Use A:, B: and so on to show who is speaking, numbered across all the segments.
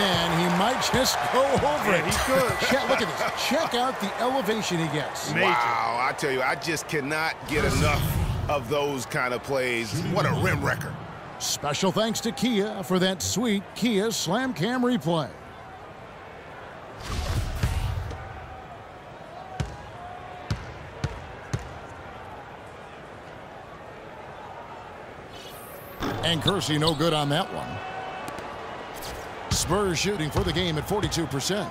A: And he might just go over it.
B: He could.
A: Look at this. Check out the elevation he gets.
B: Major.
C: Wow, I tell you, I just cannot get enough of those kind of plays. What a rim wrecker.
A: Special thanks to Kia for that sweet Kia Slam Cam replay. And Kersey no good on that one. Spurs shooting for the game at 42%.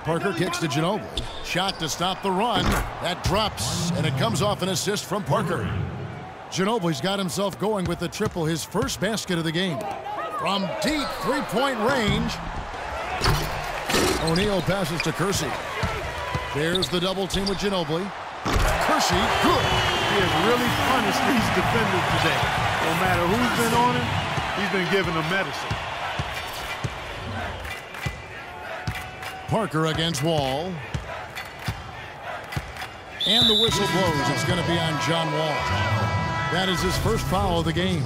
A: Parker kicks to Ginobili. Shot to stop the run. That drops, and it comes off an assist from Parker. Ginobili's got himself going with the triple, his first basket of the game. From deep three-point range, O'Neal passes to Kersey. There's the double team with Ginobili. Kersey, good.
B: He has really punished these defenders today. No matter who's been on him, he's been giving them medicine.
A: Parker against Wall. And the whistle blows. It's going to be on John Wall. That is his first foul of the game.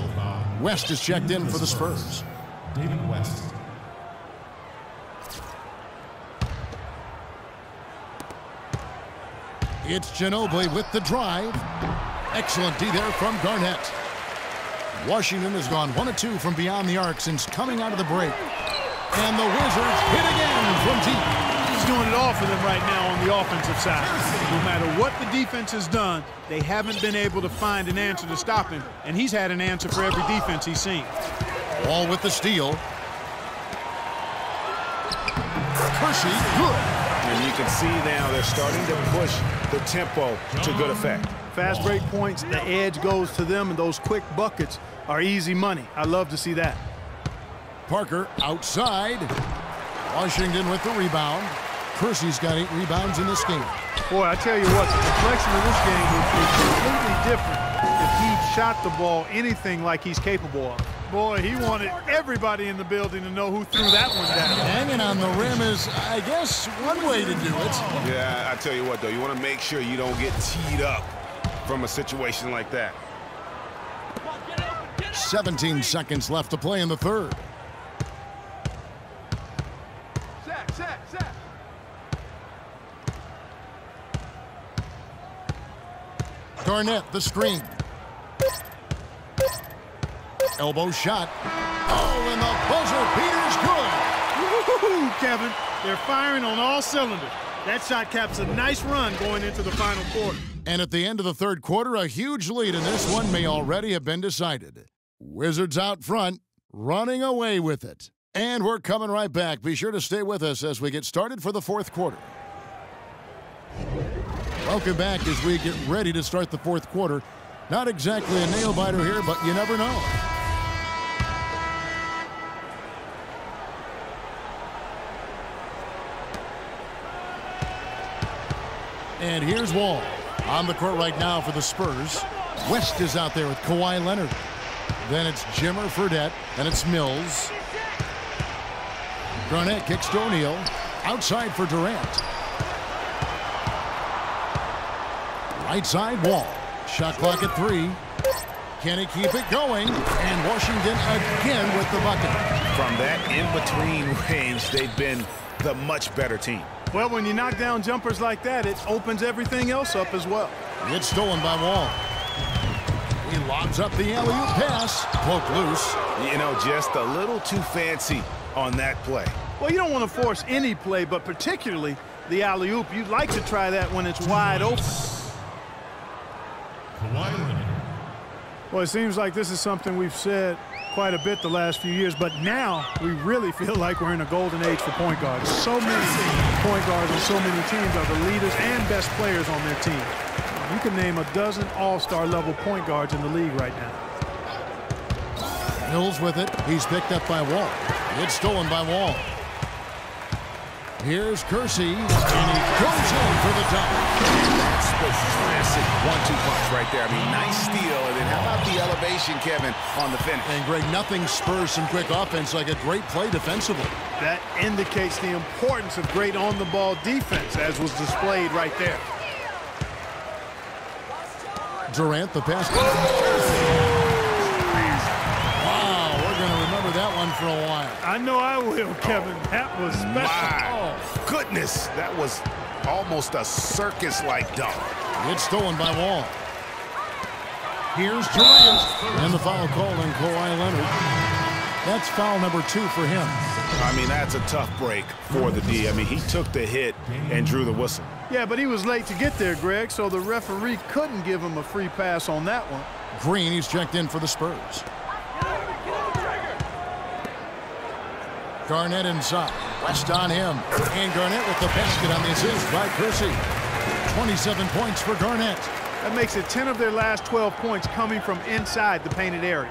A: West is checked in for the Spurs.
D: David West.
A: It's Ginobili with the drive. Excellent D there from Garnett. Washington has gone 1 of 2 from beyond the arc since coming out of the break. And the Wizards hit again from deep.
B: He's doing it all for them right now on the offensive side. No matter what the defense has done, they haven't been able to find an answer to stop him. And he's had an answer for every defense he's seen.
A: Wall with the steal. Kersey, good.
C: And you can see now they're starting to push the tempo to good effect.
B: Fast break points, the edge goes to them, and those quick buckets are easy money. I love to see that.
A: Parker outside. Washington with the rebound. Kersey's got 8 rebounds in this game.
B: Boy, I tell you what, the complexion of this game would be completely different if he shot the ball anything like he's capable of. Boy, he wanted everybody in the building to know who threw that one down.
A: Hanging on the rim is, I guess, one way to do it.
C: Yeah, I tell you what, though, you want to make sure you don't get teed up from a situation like that.
A: 17 seconds left to play in the third. Garnett, the screen. Elbow shot. Oh, and the buzzer beater's good.
B: Woo-hoo, Kevin. They're firing on all cylinders. That shot caps a nice run going into the final quarter.
A: And at the end of the third quarter, a huge lead in this one may already have been decided. Wizards out front, running away with it. And we're coming right back. Be sure to stay with us as we get started for the fourth quarter. Welcome back as we get ready to start the fourth quarter. Not exactly a nail-biter here, but you never know. And here's Wall on the court right now for the Spurs. West is out there with Kawhi Leonard. Then it's Jimmer, Fredette, and it's Mills. Garnett kicks to O'Neal. Outside for Durant. Right side, Wall. Shot clock at 3. Can he keep it going? And Washington again with the bucket.
C: From that in-between range, they've been the much better team.
B: Well, when you knock down jumpers like that, it opens everything else up as well.
A: It's stolen by Wall. He lobs up the alley-oop pass. Poke loose.
C: You know, just a little too fancy on that play.
B: Well, you don't want to force any play, but particularly the alley-oop. You'd like to try that when it's wide open. Well, it seems like this is something we've said quite a bit the last few years, but now we really feel like we're in a golden age for point guards. So many point guards on so many teams are the leaders and best players on their team. You can name a dozen all-star level point guards in the league right now.
A: Mills with it. He's picked up by Wall. It's stolen by Wall. Here's Kersey, and he goes in for the dunk.
C: That space is massive. 1-2 punch right there. I mean, nice steal. And then how about the elevation, Kevin, on the finish?
A: And Greg, nothing spurs some quick offense like a great play defensively.
B: That indicates the importance of great on-the-ball defense, as was displayed right there. Durant, the pass. Wow, we're going to remember that one
A: for a while.
B: I know I will, Kevin. That was special.
C: My goodness, that was almost a circus-like dunk.
A: It's stolen by Wall. Here's Durant. And the foul called on Kawhi Leonard. That's foul number 2 for him.
C: I mean, that's a tough break for the D. I mean, he took the hit and drew the whistle.
B: Yeah, but he was late to get there, Greg, so the referee couldn't give him a free pass on that one.
A: Green, he's checked in for the Spurs. Garnett inside. West on him. And Garnett with the basket on the assist by Kersey. 27 points for Garnett.
B: That makes it 10 of their last 12 points coming from inside the painted area.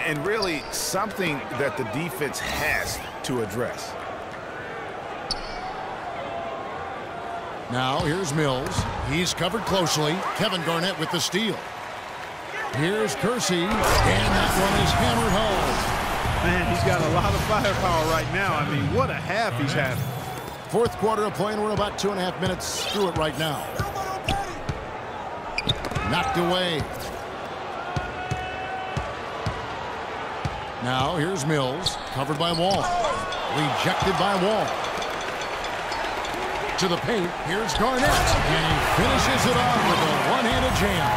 C: And really something that the defense has to address.
A: Now here's Mills. He's covered closely. Kevin Garnett with the steal. Here's Kersey. And that one is hammered home.
B: Man, he's got a lot of firepower right now. I mean, what a half he's having.
A: Fourth quarter of play, and we're about 2.5 minutes through it right now. Knocked away. Now here's Mills, covered by Wall. Rejected by Wall. To the paint, here's Garnett. And he finishes it off with a one-handed jam.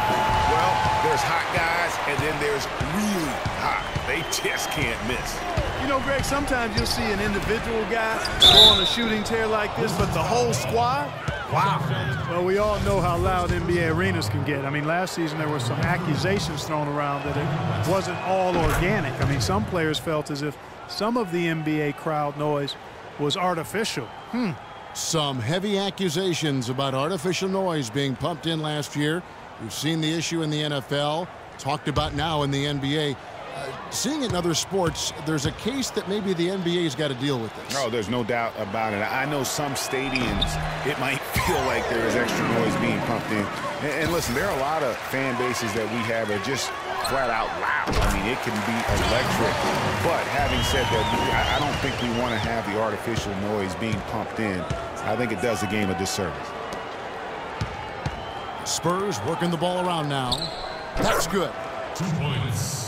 C: Well, there's hot guys, and then there's really hot. They just can't miss.
B: You know, Greg, sometimes you'll see an individual guy go on a shooting tear like this, but the whole squad, wow. Well, we all know how loud NBA arenas can get. I mean, last season there were some accusations thrown around that it wasn't all organic. I mean, some players felt as if some of the NBA crowd noise was artificial.
A: Some heavy accusations about artificial noise being pumped in last year. We've seen the issue in the NFL, talked about now in the NBA. Seeing it in other sports, there's a case that maybe the NBA's got to deal with this.
C: Oh, there's no doubt about it. I know some stadiums, it might feel like there is extra noise being pumped in. And listen, there are a lot of fan bases that we have that are just flat out loud. I mean, it can be electric. But having said that, I don't think we want to have the artificial noise being pumped in. I think it does the game a disservice.
A: Spurs working the ball around now. That's good.
D: 2 points.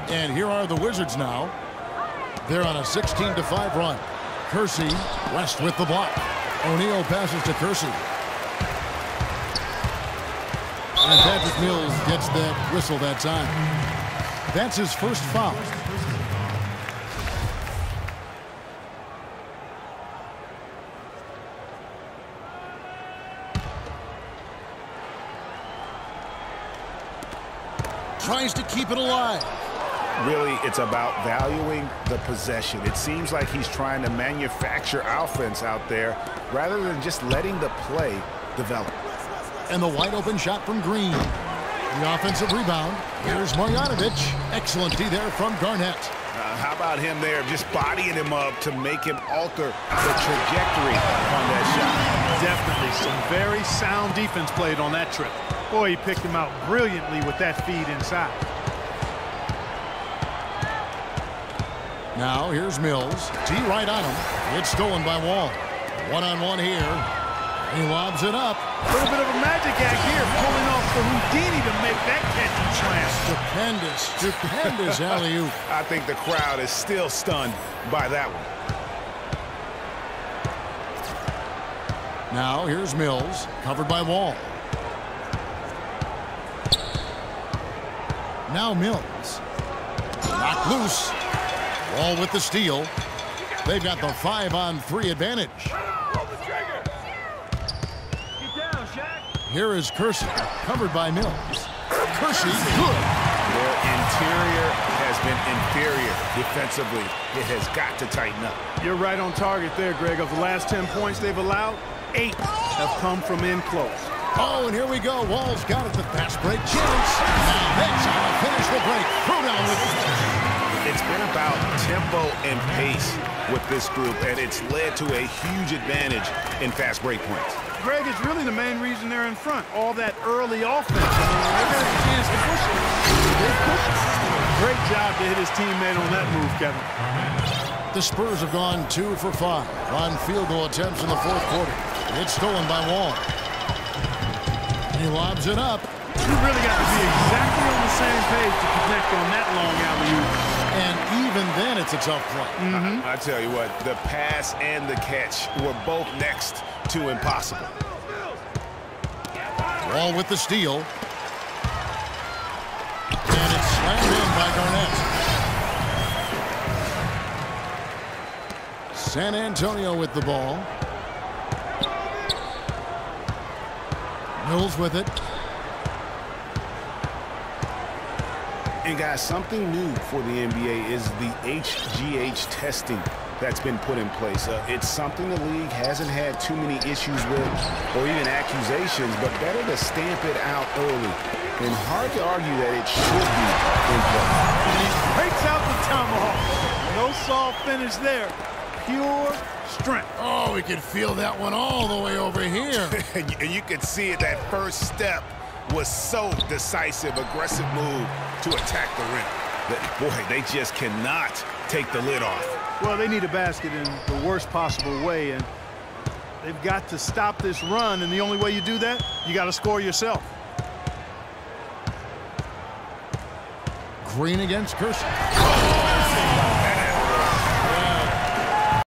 A: And here are the Wizards now. They're on a 16-5 run. Kersey, West with the block. O'Neal passes to Kersey. And Patrick Mills gets that whistle that time. That's his first foul. Tries to keep it alive.
C: Really, it's about valuing the possession. It seems like he's trying to manufacture offense out there rather than just letting the play develop.
A: And the wide open shot from Green. The offensive rebound. Here's Marjanovic. Excellent D there from Garnett.
C: How about him there just bodying him up to make him alter the trajectory on that shot?
B: Definitely some very sound defense played on that trip. Boy, he picked him out brilliantly with that feed inside.
A: Now here's Mills. D right on him. It's stolen by Wall. One-on-one here. He lobs it up.
B: A little bit of a magic act here, pulling off the Houdini to make that catch and slam.
A: Stupendous alley-oop.
C: I think the crowd is still stunned by that one.
A: Now here's Mills, covered by Wall. Now Mills. Knocked loose. Wall with the steal. They've got the 5-on-3 advantage. Here is Kersey, covered by Mills. Kersey, good.
C: Their interior has been inferior defensively. It has got to tighten up.
B: You're right on target there, Greg. Of the last 10 points they've allowed, 8 have come from in close.
A: Oh, and here we go. Wall's got it. The fast break chance. Now that's how to finish the break. Throw down with it.
C: It's been about tempo and pace with this group, and it's led to a huge advantage in fast break points.
B: Greg, it's really the main reason they're in front. All that early offense. I mean, when they got a chance to push it, they push it. Great job to hit his teammate on that move, Kevin.
A: The Spurs have gone 2 for 5 on field goal attempts in the fourth quarter. It's stolen by Wall. He lobs it up.
B: You really got to be exactly on the same page to connect on that long alley-oop.
A: And even then, it's a tough play.
C: I tell you what, the pass and the catch were both next to impossible.
A: Wall with the steal. And it's slammed in by Garnett. San Antonio with the ball. Mills with it.
C: And guys, something new for the NBA is the HGH testing that's been put in place. It's something the league hasn't had too many issues with or even accusations, but better to stamp it out early. And hard to argue that it should be in play.
B: And he breaks out the tomahawk. No soft finish there. Pure strength.
A: Oh, we could feel that one all the way over here.
C: And you could see it, that first step was so decisive, aggressive move to attack the rim. Boy, they just cannot take the lid off.
B: Well, they need a basket in the worst possible way, and they've got to stop this run, and the only way you do that, you got to score yourself.
A: Green against Kershaw.